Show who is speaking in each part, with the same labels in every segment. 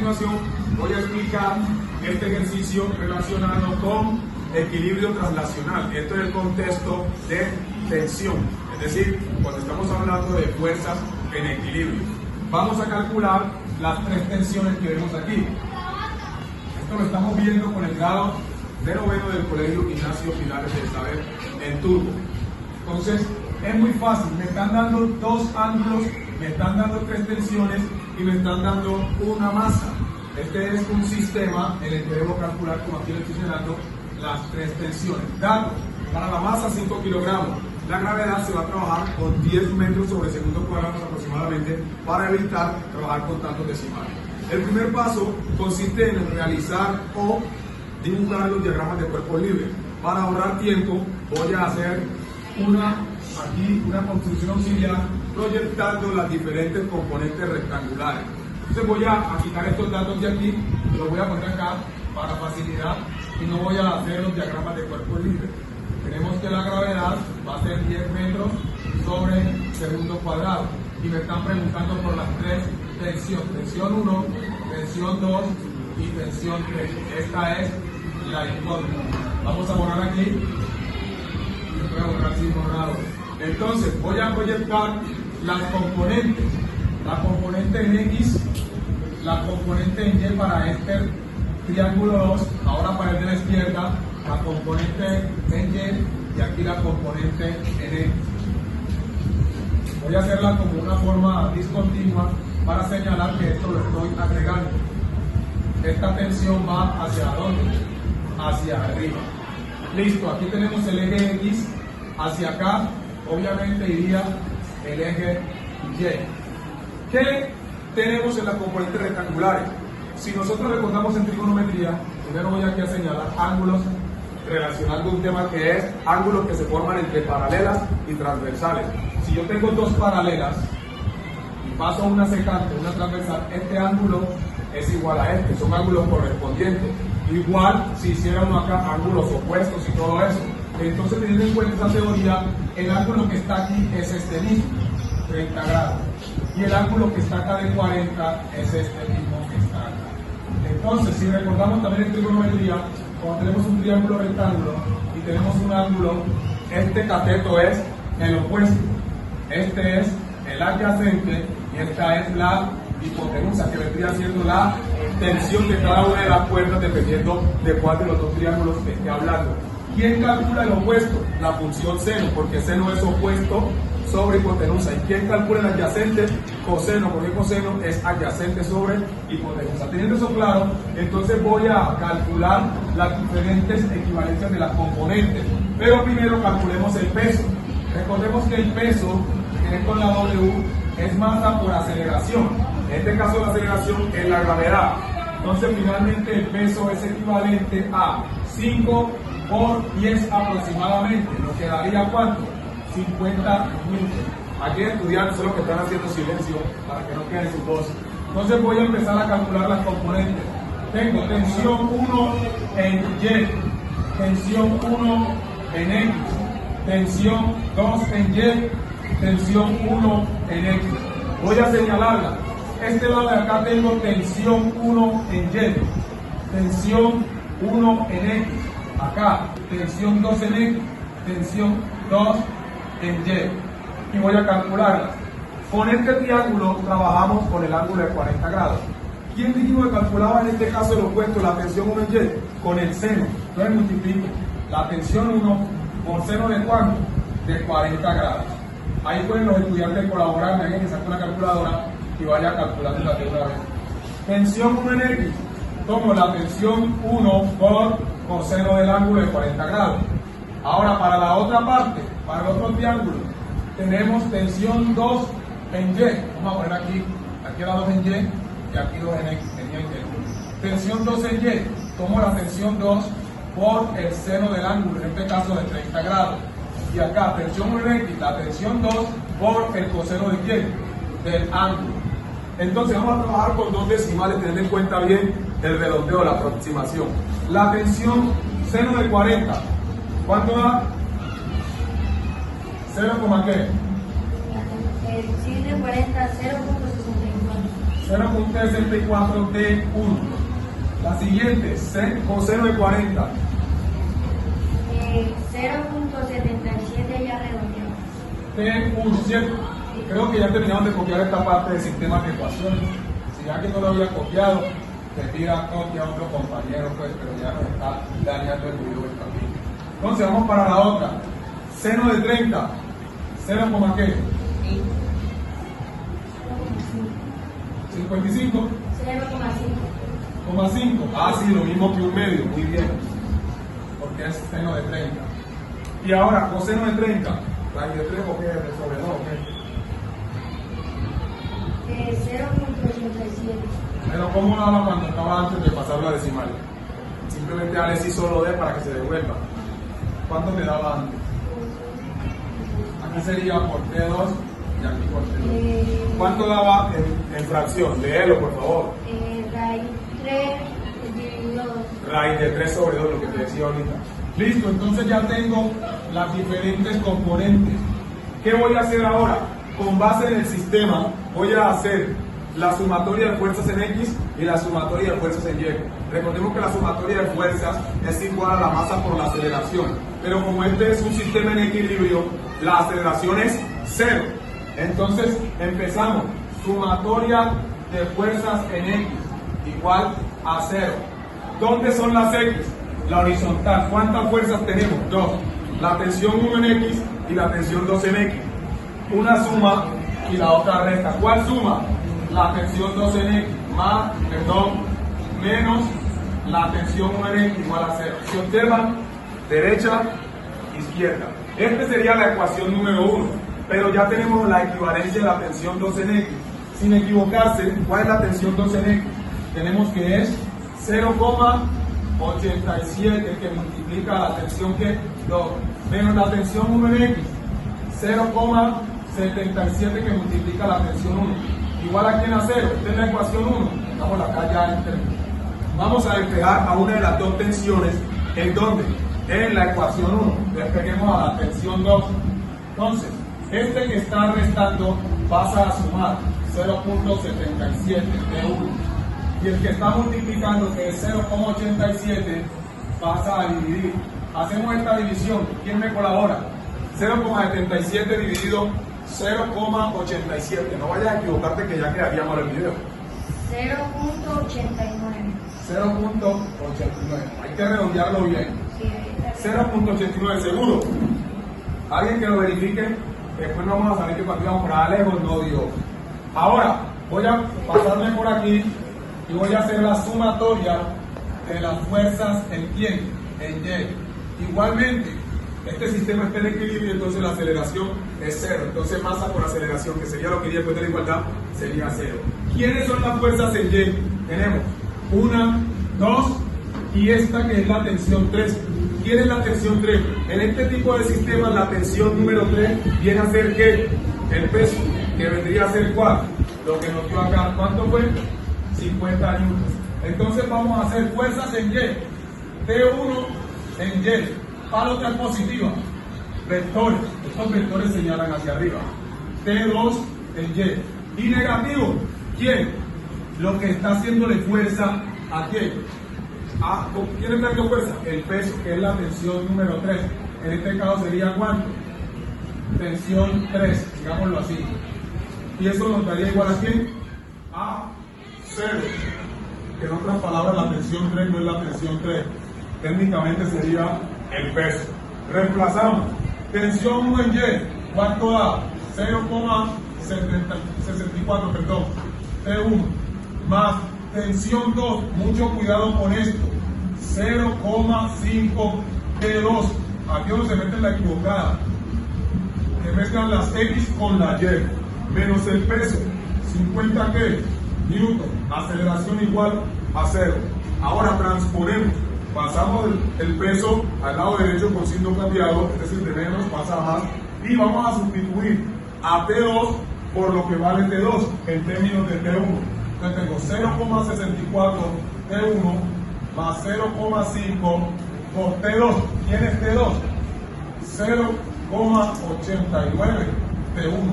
Speaker 1: continuación voy a explicar este ejercicio relacionado con equilibrio translacional. Esto es el contexto de tensión, es decir, cuando estamos hablando de fuerzas en equilibrio. Vamos a calcular las tres tensiones que vemos aquí. Esto lo estamos viendo con el grado de noveno del Colegio Ignacio Pilares del Saber en turbo. Entonces, es muy fácil. Me están dando dos ángulos, me están dando tres tensiones y me están dando una masa. Este es un sistema en el que debo calcular, como aquí le estoy señalando, las tres tensiones. Datos: para la masa 5 kilogramos. La gravedad se va a trabajar con 10 metros sobre segundo cuadrado aproximadamente para evitar trabajar con tantos decimales. El primer paso consiste en realizar o dibujar los diagramas de cuerpo libre. Para ahorrar tiempo voy a hacer una construcción auxiliar proyectando las diferentes componentes rectangulares. Entonces voy a quitar estos datos de aquí, los voy a poner acá para facilidad y no voy a hacer los diagramas de cuerpo libre. Tenemos que la gravedad va a ser 10 metros sobre segundo cuadrado y me están preguntando por las tres tensiones: tensión 1, tensión 2 y tensión 3. Esta es la incógnita. Vamos a borrar aquí. Voy a borrar sin borrado. Entonces voy a proyectar las componentes. La componente en X, la componente en Y para este triángulo 2. Ahora para el de la izquierda, la componente en Y y aquí la componente en X. Voy a hacerla como una forma discontinua para señalar que esto lo estoy agregando. Esta tensión va hacia dónde? Hacia arriba. Listo, aquí tenemos el eje X, hacia acá obviamente iría el eje Y. ¿Qué tenemos en las componentes rectangulares? Si nosotros recordamos en trigonometría, primero voy aquí a señalar ángulos relacionando un tema que es ángulos que se forman entre paralelas y transversales. Si yo tengo dos paralelas y paso una secante, una transversal, este ángulo es igual a este, son ángulos correspondientes. Igual si hiciéramos acá ángulos opuestos y todo eso. Entonces, teniendo en cuenta esta teoría, el ángulo que está aquí es este mismo, 30 grados. Y el ángulo que está acá de 40 es este mismo que está acá. Entonces, si recordamos también en trigonometría, cuando tenemos un triángulo rectángulo y tenemos un ángulo, este cateto es el opuesto. Este es el adyacente y esta es la hipotenusa, que vendría siendo la tensión de cada una de las cuerdas dependiendo de cuál de los dos triángulos esté hablando. ¿Quién calcula el opuesto? La función seno, porque seno es opuesto sobre hipotenusa. ¿Y quién calcula el adyacente? Coseno, porque coseno es adyacente sobre hipotenusa. Teniendo eso claro, entonces voy a calcular las diferentes equivalencias de las componentes. Pero primero calculemos el peso. Recordemos que el peso, que es con la W, es masa por aceleración. En este caso la aceleración es la gravedad. Entonces finalmente el peso es equivalente a 5 por 10 aproximadamente. Nos quedaría ¿cuánto? 50 newton. Aquí estudiantes son los que están haciendo silencio para que no queden sus voces. Entonces voy a empezar a calcular las componentes. Tengo tensión 1 en Y, tensión 1 en X, tensión 2 en Y, tensión 1 en X. Voy a señalarla. Este lado de acá tengo tensión 1 en Y, tensión 1 en X, acá tensión 2 en X, tensión 2 en Y, y voy a calcularla. Con este triángulo trabajamos con el ángulo de 40 grados. ¿Quién dijimos que calculaba en este caso el opuesto, la tensión 1 en Y? Con el seno. Entonces multiplico la tensión 1 por seno de ¿cuánto? De 40 grados. Ahí pueden los estudiantes colaborar, alguien que saque una calculadora y vaya calculando la de una vez. Tensión 1 en X, tomo la tensión 1 por coseno del ángulo de 40 grados. Ahora para la otra parte, para el otro triángulo, tenemos tensión 2 en Y. Vamos a poner aquí la 2 en Y y aquí 2 en X, en Y. Tensión 2 en Y, tomo la tensión 2 por el seno del ángulo, en este caso de 30 grados. Y acá tensión 1 en X, la tensión 2 por el coseno de Y, del ángulo. Entonces vamos a trabajar con dos decimales, teniendo en cuenta bien el redondeo, la aproximación. La tensión seno de 40, ¿cuánto da? 0, ¿qué?
Speaker 2: El sin de 40, 0.64.
Speaker 1: 0.64 T1. La siguiente, coseno de 40.
Speaker 2: 0.77 ya redondeado.
Speaker 1: T1, ¿cierto? Creo que ya terminaron de copiar esta parte del sistema de ecuaciones. Si alguien no lo había copiado, te pida copia a otro compañero, pues, pero ya nos está dañando el video del camino. Entonces vamos para la otra. Seno de 30. 0, ¿qué? 55. 0,5. Ah, sí, lo mismo que un medio. Muy bien. Porque es seno de 30. Y ahora, coseno de 30. ¿Raíz de 3 o qué? ¿De sobre 2 o qué?
Speaker 2: 0.87.
Speaker 1: Pero ¿cómo daba cuando estaba antes de pasar la decimal? Simplemente dale sí solo D para que se devuelva. ¿Cuánto te daba antes? Aquí sería por T2 y aquí por T2. ¿Cuánto daba en fracción? Léelo, por favor.
Speaker 2: Raíz 3 dividido 2.
Speaker 1: Raíz de 3 sobre 2, lo que te decía ahorita. Listo, entonces ya tengo las diferentes componentes. ¿Qué voy a hacer ahora? Con base en el sistema, voy a hacer la sumatoria de fuerzas en X y la sumatoria de fuerzas en Y. Recordemos que la sumatoria de fuerzas es igual a la masa por la aceleración, pero como este es un sistema en equilibrio, la aceleración es 0. Entonces empezamos, sumatoria de fuerzas en X igual a 0. ¿Dónde son las X? La horizontal. ¿Cuántas fuerzas tenemos? 2. La tensión 1 en X y la tensión 2 en X. Una suma y la otra resta. ¿Cuál suma? La tensión 2 en X menos la tensión 1 en X igual a 0. Si observan, derecha, izquierda. Esta sería la ecuación número 1, pero ya tenemos la equivalencia de la tensión 2 en X. Sin equivocarse, ¿cuál es la tensión 2 en X? Tenemos que es 0,87 que multiplica la tensión que 2 menos la tensión 1 en X, 0,77 que multiplica la tensión 1. Igual a quién a 0, esta es la ecuación 1. Dejamos acá ya en términos. Vamos a despejar a una de las dos tensiones. ¿En dónde? En la ecuación 1. Despeguemos a la tensión 2. Entonces, este que está restando pasa a sumar 0.77 de 1. Y el que está multiplicando, que es 0,87, pasa a dividir. Hacemos esta división. ¿Quién me colabora? 0,77 dividido 0,87. No vayas a equivocarte que ya quedaría mal el video.
Speaker 2: 0.89.
Speaker 1: 0.89. Hay que redondearlo bien.
Speaker 2: Sí,
Speaker 1: 0.89, seguro. Alguien que lo verifique. Después no vamos a saber que cuando íbamos por allá lejos no dio. Ahora voy a pasarme por aquí y voy a hacer la sumatoria de las fuerzas en quién, en Y. Igualmente, este sistema está en equilibrio, entonces la aceleración es 0. Entonces masa por aceleración, que sería lo que iría después de la igualdad, sería 0. ¿Quiénes son las fuerzas en Y? Tenemos 1, 2 y esta que es la tensión 3. ¿Quién es la tensión 3? En este tipo de sistemas la tensión número 3 viene a ser ¿qué? El peso, que vendría a ser ¿cuál? Lo que nos dio acá. ¿Cuánto fue? 50 newtons. Entonces vamos a hacer fuerzas en Y. T1 en Y. Palota es positiva. Vectores. Estos vectores señalan hacia arriba. T2 en Y. Y negativo. ¿Quién? Lo que está haciéndole fuerza a quién. ¿Quién está haciendo fuerza? El peso, que es la tensión número 3. En este caso sería ¿cuánto? Tensión 3, digámoslo así. Y eso nos daría igual a quién? A 0. En otras palabras, la tensión 3 no es la tensión 3. Técnicamente sería el peso. Reemplazamos. Tensión 1 en Y. ¿Cuánto da? 0,64, perdón. T1. Más tensión 2. Mucho cuidado con esto. 0,5 T2. Aquí donde se mete la equivocada. Que mezclan las X con la Y. Menos el peso. 50 ¿qué? Newton. Aceleración igual a 0. Ahora transponemos. Pasamos el peso al lado derecho con signo cambiado, es decir, de menos pasa a más, y vamos a sustituir a T2 por lo que vale T2 en términos de T1. Entonces tengo 0,64 T1 más 0,5 por T2. ¿Quién es T2? 0,89 T1,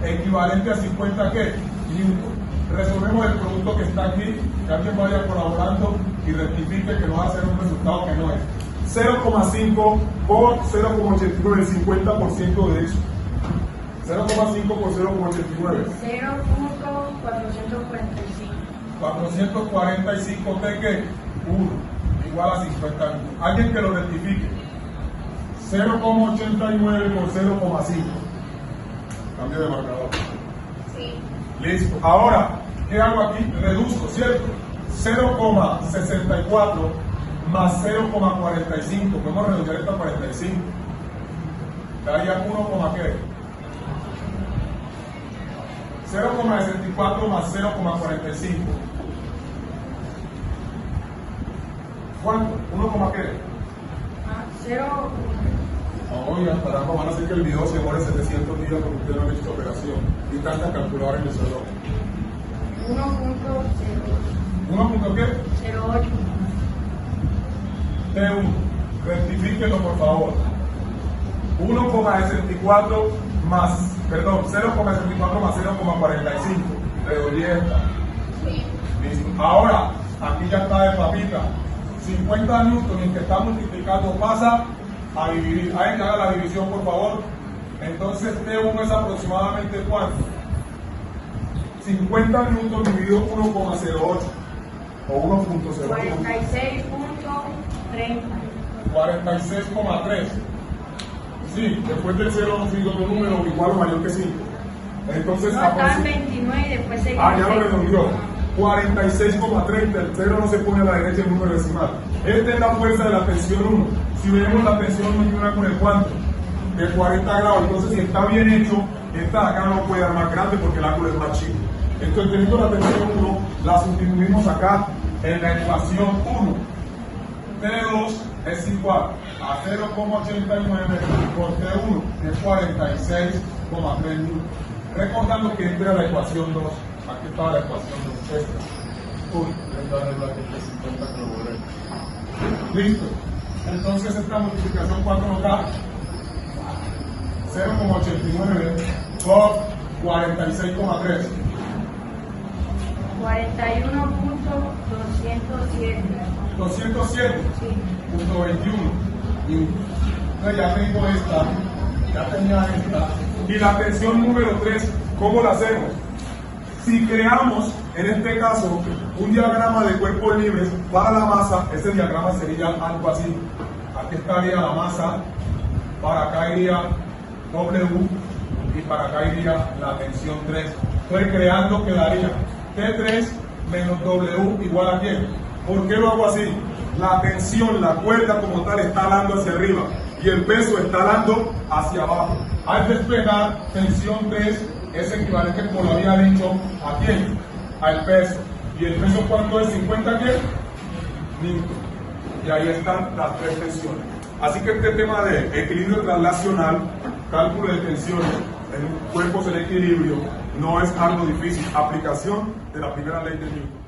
Speaker 1: equivalente a 50 ¿qué? Newton. resolvemos el producto que está aquí, que alguien vaya colaborando y rectifique que nos va a hacer un resultado que no es. 0,5 por 0,89, el 50% de eso. 0,5 por 0,89.
Speaker 2: 0.445.
Speaker 1: 445 de que 1 igual a 50. Alguien que lo rectifique. 0,89 por 0,5. Cambio de marcador.
Speaker 2: Sí.
Speaker 1: Listo. Ahora, ¿qué hago aquí? Reduzco, ¿cierto? 0,64 más 0,45. Podemos reducir esto a 45. Daría 1, ¿qué? 0,64 más 0,45. ¿Cuánto? 1, ¿qué?
Speaker 2: 0.
Speaker 1: Oigan, caramba, van a hacer que el video se demore 700 días porque ustedes no han hecho esta operación. Y tanta calculadora en el salón.
Speaker 2: 1.08.
Speaker 1: 1, ¿qué?
Speaker 2: 08.
Speaker 1: T1. Rectifíquenlo, por favor. 1,64 más, perdón, 0,64 más 0,45. Reorienta.
Speaker 2: Sí.
Speaker 1: Listo. Ahora, aquí ya está de papita. 50 newton que está multiplicando pasa a dividir. Alguien que haga la división, por favor. Entonces, T1 es aproximadamente ¿cuánto? 50 newton dividido 1,08 o 1.08.
Speaker 2: 46.30.
Speaker 1: 46,3. Sí, después del 0 nos sigue otro número igual o mayor que 5. Entonces,
Speaker 2: No, estaban 29 y después seguimos.
Speaker 1: ya lo redondeó. 46,30. El 0 no se pone a la derecha el número decimal. Esta es la fuerza de la tensión 1. Si vemos la tensión uniforme con el cuánto, de 40 grados. Entonces, si está bien hecho, esta de acá no puede dar más grande porque el ángulo es más chico. Entonces, teniendo la tensión 1, la sustituimos acá en la ecuación 1. T2 es igual a 0,89 por T1, es 46,3 newton. Recordando que entra la ecuación 2. Aquí estaba la ecuación 2. Esta. Uy, que lo borré. Listo. Entonces esta multiplicación 4 nos da 0,89 por 46,3.
Speaker 2: 41.207.
Speaker 1: 207.
Speaker 2: Sí.
Speaker 1: Punto 21. Entonces ya tengo esta, ya tenía esta. Y la tensión número 3, ¿cómo la hacemos? Si creamos, en este caso, un diagrama de cuerpos libres para la masa, ese diagrama sería algo así. Aquí estaría la masa, para acá iría W y para acá iría la tensión 3. Entonces creando quedaría T3 menos W igual a ¿quién? ¿Por qué lo hago así? La tensión, la cuerda como tal está alando hacia arriba y el peso está alando hacia abajo. Al despegar, tensión 3 es equivalente, como lo había dicho, ¿a quién? Al peso. ¿Y el peso cuánto es? ¿50 qué? Newton. Y ahí están las 3 tensiones. Así que este tema de equilibrio translacional, cálculo de tensiones en cuerpos en equilibrio, no es algo difícil. Aplicación de la primera ley de Newton.